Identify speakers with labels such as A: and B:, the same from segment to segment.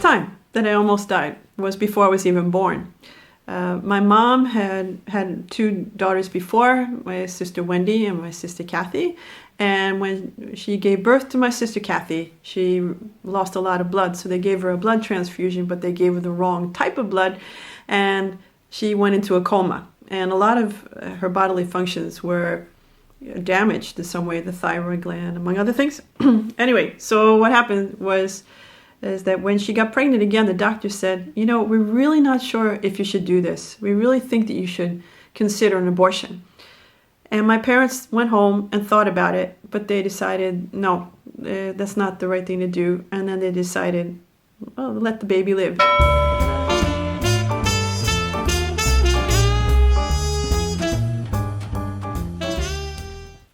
A: time that I almost died was before I was even born. My mom had two daughters before, my sister Wendy and my sister Kathy. And when she gave birth to my sister Kathy, she lost a lot of blood. So they gave her a blood transfusion, but they gave her the wrong type of blood. And she went into a coma. And a lot of her bodily functions were damaged in some way, the thyroid gland, among other things. Anyway, so what happened is that when she got pregnant again, the doctor said, you know, we're really not sure if you should do this. We really think that you should consider an abortion. And my parents went home and thought about it, but they decided, no, that's not the right thing to do. And then they decided, well, let the baby live.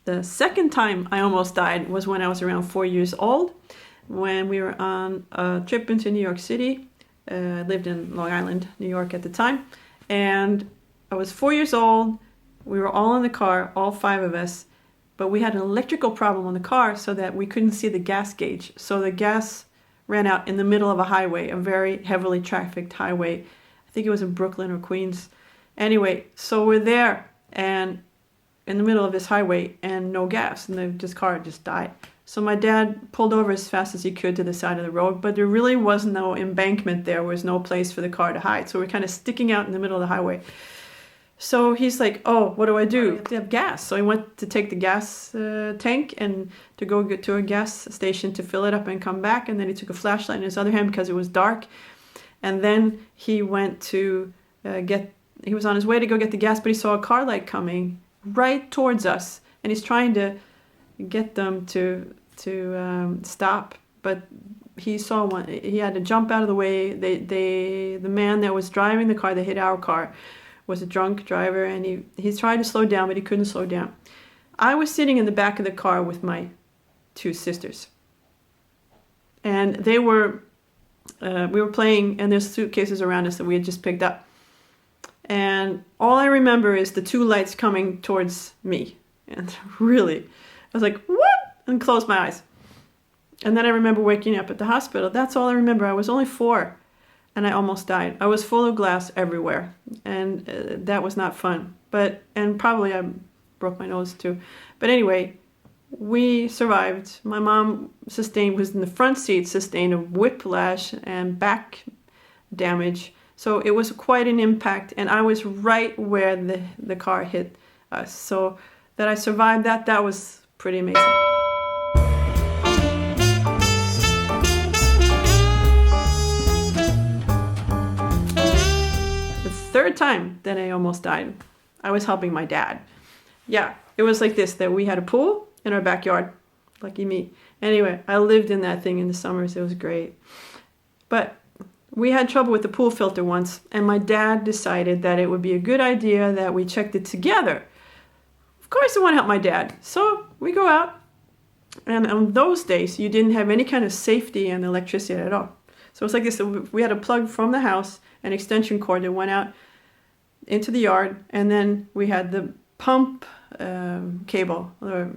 A: The second time I almost died was when I was around 4 years old, when we were on a trip into New York City. I lived in Long Island, New York at the time. And I was 4 years old. We were all in the car, all five of us, but we had an electrical problem on the car so that we couldn't see the gas gauge. So the gas ran out in the middle of a highway, a very heavily trafficked highway. I think it was in Brooklyn or Queens. Anyway, so we're there and in the middle of this highway and no gas, and this car just died. So my dad pulled over as fast as he could to the side of the road, but there really was no embankment there. There was no place for the car to hide. So we're kind of sticking out in the middle of the highway. So he's like, oh, what do I do? You have to have gas. So I went to take the gas tank and to go get to a gas station to fill it up and come back. And then he took a flashlight in his other hand because it was dark. And then he went to he was on his way to go get the gas, but he saw a car light coming right towards us. And he's trying to get them to stop. But he saw one. He had to jump out of the way. The man that was driving the car that hit our car was a drunk driver, and he tried to slow down, but he couldn't slow down. I was sitting in the back of the car with my two sisters, and we were playing, and there's suitcases around us that we had just picked up. And all I remember is the two lights coming towards me, and really, I was like, what? And closed my eyes. And then I remember waking up at the hospital. That's all I remember. I was only 4. And I almost died. I was full of glass everywhere, and that was not fun. And probably I broke my nose too. But anyway, we survived. My mom was in the front seat, sustained a whiplash and back damage. So it was quite an impact, and I was right where the car hit us. So that I survived that was pretty amazing. Third time that I almost died, I was helping my dad. Yeah, it was like this, that we had a pool in our backyard. Lucky me. Anyway, I lived in that thing in the summers. It was great. But we had trouble with the pool filter once, and my dad decided that it would be a good idea that we checked it together. Of course I want to help my dad. So we go out, and on those days, you didn't have any kind of safety and electricity at all. So it's like this, we had a plug from the house, an extension cord that went out into the yard, and then we had the pump cable, or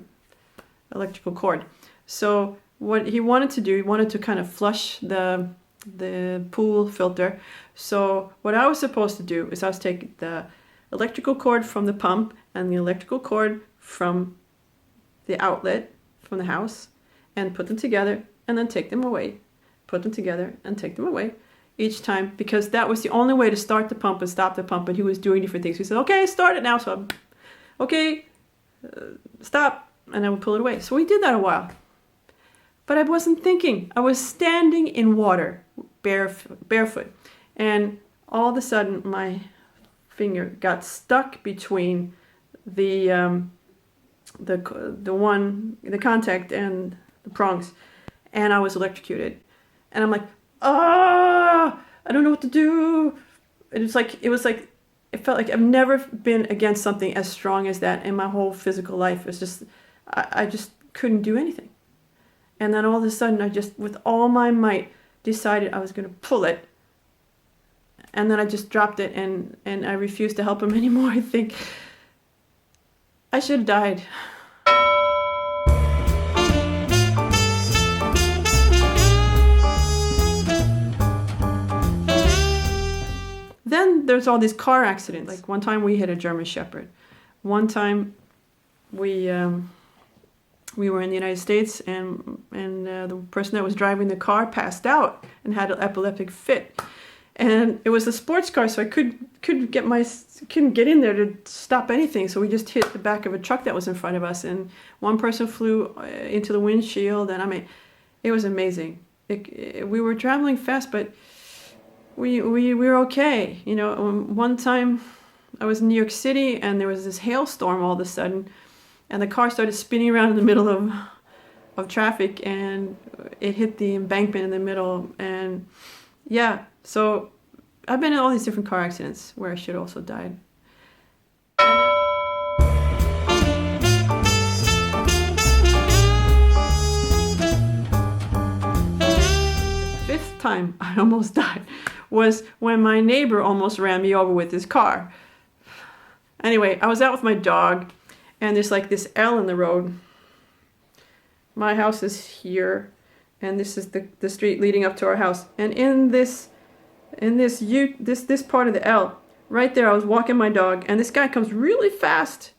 A: electrical cord. So what he wanted to do, he wanted to kind of flush the pool filter. So what I was supposed to do is I was taking the electrical cord from the pump and the electrical cord from the outlet from the house and put them together and then take them away. Put them together and take them away each time, because that was the only way to start the pump and stop the pump. And he was doing different things. He said, okay, start it now. So I'm, okay, stop. And I would pull it away. So we did that a while. But I wasn't thinking. I was standing in water, barefoot. And all of a sudden, my finger got stuck between the contact and the prongs. And I was electrocuted. And I'm like, I don't know what to do. It felt like I've never been against something as strong as that in my whole physical life. It's just, I just couldn't do anything. And then all of a sudden, I just, with all my might, decided I was going to pull it. And then I just dropped it, and I refused to help him anymore. I think I should have died. then there's all these car accidents. Like one time we hit a German Shepherd. One time we were in the United States, and the person that was driving the car passed out and had an epileptic fit. And it was a sports car, so I couldn't get in there to stop anything. So we just hit the back of a truck that was in front of us, and one person flew into the windshield. And I mean, it was amazing. We were traveling fast, but we were okay. You know, one time I was in New York City, and there was this hailstorm all of a sudden, and the car started spinning around in the middle of traffic, and it hit the embankment in the middle. And yeah, so I've been in all these different car accidents where I should also died. Fifth time I almost died was when my neighbor almost ran me over with his car. Anyway, I was out with my dog, and there's like this L in the road. My house is here, and this is the street leading up to our house. And in this part of the L, right there, I was walking my dog, and this guy comes really fast.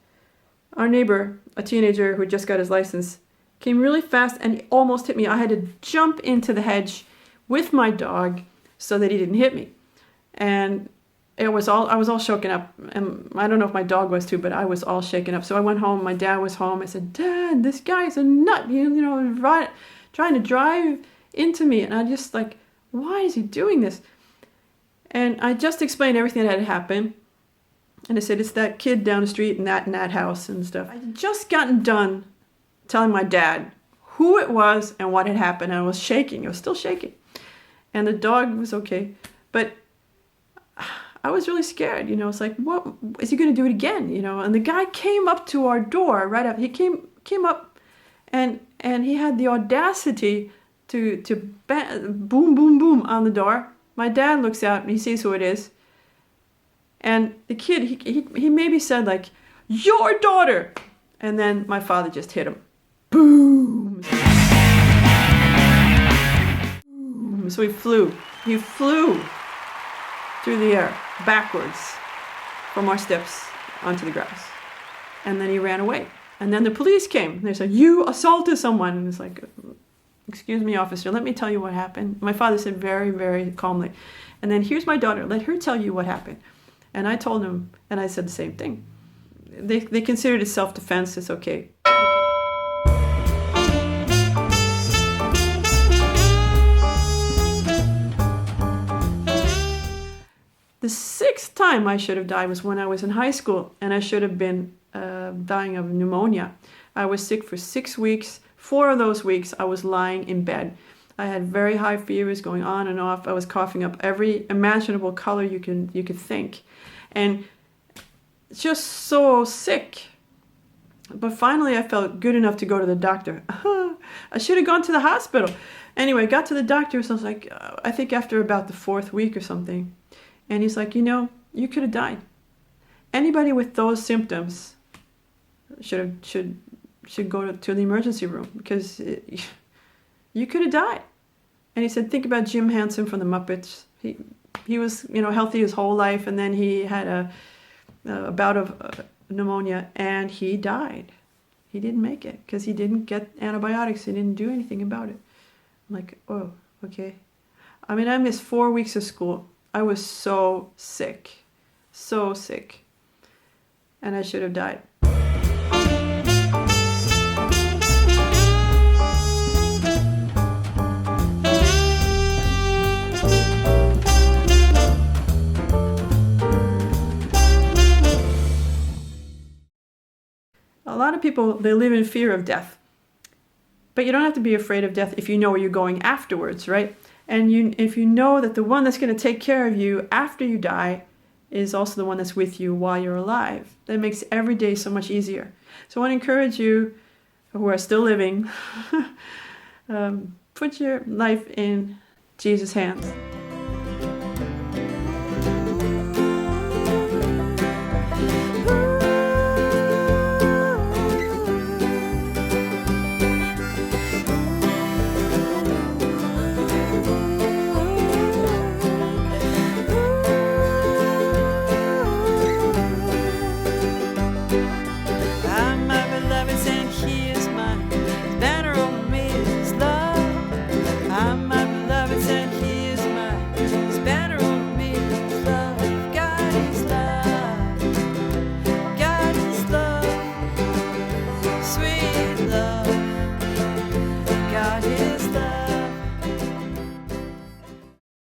A: Our neighbor, a teenager who just got his license, came really fast, and he almost hit me. I had to jump into the hedge with my dog so that he didn't hit me. And I was all shaken up, and I don't know if my dog was too, but I was all shaken up. So I went home. My dad was home. I said, "Dad, this guy's a nut. You know, trying to drive into me." And I just like, why is he doing this? And I just explained everything that had happened. And I said, it's that kid down the street and that house and stuff. I had just gotten done telling my dad who it was and what had happened. And I was shaking. I was still shaking. And the dog was okay. But I was really scared. You know, it's like, what is he going to do it again? You know, and the guy came up to our door right up. He came up and he had the audacity to boom, boom, boom on the door. My dad looks out and he sees who it is. And the kid, he maybe said like, "Your daughter." And then my father just hit him. Boom. Boom. So he flew through the air, backwards from our steps onto the grass. And then he ran away. And then the police came. They said, "You assaulted someone." And it's like, "Excuse me, officer, let me tell you what happened." My father said very, very calmly. And then, "Here's my daughter, let her tell you what happened." And I told him, and I said the same thing. They considered it self-defense, it's okay. The sixth time I should have died was when I was in high school, and I should have been dying of pneumonia. I was sick for 6 weeks. 4 of those weeks I was lying in bed. I had very high fevers going on and off. I was coughing up every imaginable color you could think. And just so sick. But finally I felt good enough to go to the doctor. I should have gone to the hospital. Anyway, I got to the doctor, so I was like, I think after about the 4th week or something. And he's like, "You could have died. Anybody with those symptoms should go to the emergency room because you could have died." And he said, "Think about Jim Henson from the Muppets. He was healthy his whole life, and then he had a bout of pneumonia, and he died. He didn't make it because he didn't get antibiotics. He didn't do anything about it." I'm like, oh, okay. I mean, I missed 4 weeks of school. I was so sick, and I should have died. A lot of people, they live in fear of death. But you don't have to be afraid of death if you know where you're going afterwards, right? And if you know that the one that's going to take care of you after you die is also the one that's with you while you're alive. That makes every day so much easier. So I want to encourage you who are still living, put your life in Jesus' hands.